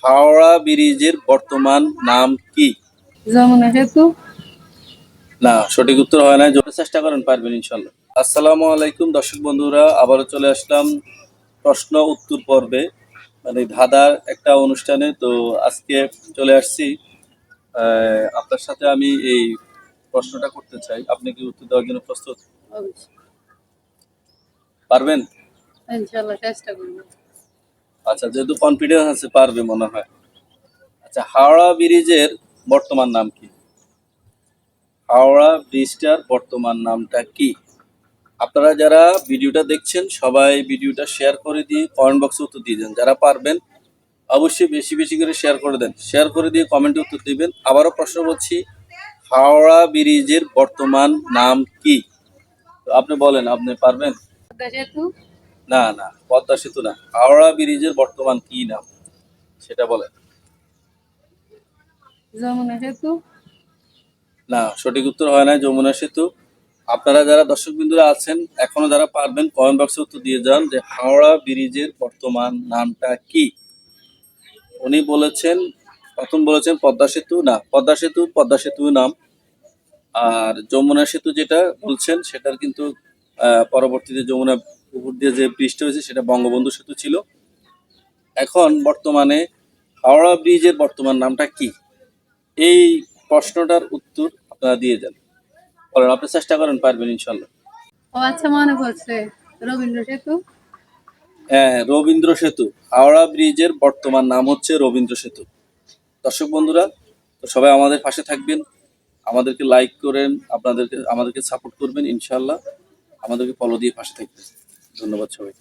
হাওড়া ব্রিজের বর্তমান নাম কি? যমুনা সেতু। না, সঠিক উত্তর হয় না। জোরে চেষ্টা করেন, পারবেন ইনশাল্লাহ। আসসালামু আলাইকুম দর্শক বন্ধুরা, আবারও চলে আসলাম প্রশ্ন উত্তর পর্বে, মানে ধাঁধার একটা অনুষ্ঠানে। তো আজকে চলে আসছি, আপনার সাথে আমি এই প্রশ্নটা করতে চাই। আপনি কি উত্তর দেওয়ার জন্য প্রস্তুত? অবশ্যই, পারবেন? ইনশাল্লাহ চেষ্টা করবো। আচ্ছা, যেহেতু কনফিডেন্স আছে পারবে মনে হয়। আচ্ছা, হাওড়া ব্রিজের বর্তমান নাম কি? হাওড়া ব্রিজটার বর্তমান নামটা কি? আপনারা যারা ভিডিওটা দেখছেন সবাই ভিডিওটা শেয়ার করে দিয়ে কমেন্ট বক্সে উত্তর দিয়ে দেন। যারা পারবেন অবশ্যই বেশি বেশি করে শেয়ার করে দেন। শেয়ার করে দিয়ে কমেন্টে উত্তর দিবেন। আবারও প্রশ্ন বলছি, হাওড়া ব্রিজের বর্তমান নাম কি? তো আপনি বলেন, আপনি পারবেন? পদ্মা সেতু। না না, পদ্মা সেতু না। হাওড়া ব্রিজের বর্তমান কি নাম সেটা বলেন। যমুনা সেতু। না, সঠিক উত্তর হয় না যমুনা সেতু। আপনারা যারা দর্শক বিন্দুরা আছেন এখনো যারা পারবেন কমেন্ট বক্সে উত্তর দিয়ে যান যে হাওড়া ব্রিজের বর্তমান নামটা কি। উনি বলেছেন, প্রথম বলেছেন পদ্মা সেতু। না, পদ্মা সেতু নাম। আর যমুনা সেতু যেটা বলছেন সেটার কিন্তু পরবর্তীতে যমুনা উপর দিয়ে যে ব্রিজটা হয়েছে সেটা বঙ্গবন্ধু সেতু ছিল। এখন বর্তমানে হাওড়া ব্রিজের বর্তমান নামটা কি? এই প্রশ্নটার উত্তর আপনারা দিয়ে যান। বলেন, আপনি চেষ্টা করেন, পারবেন ইনশাল্লাহ। ও আচ্ছা, মনে পড়ছে, রবীন্দ্র সেতু। হ্যাঁ, রবীন্দ্র সেতু। হাওড়া ব্রিজের বর্তমান নাম হচ্ছে রবীন্দ্র সেতু। দর্শক বন্ধুরা, তো সবাই আমাদের পাশে থাকবেন, আমাদেরকে লাইক করেন, আমাদেরকে সাপোর্ট করবেন ইনশাল্লাহ, আমাদেরকে ফলো দিয়ে পাশে থাকবেন। ধন্যবাদ সবাই।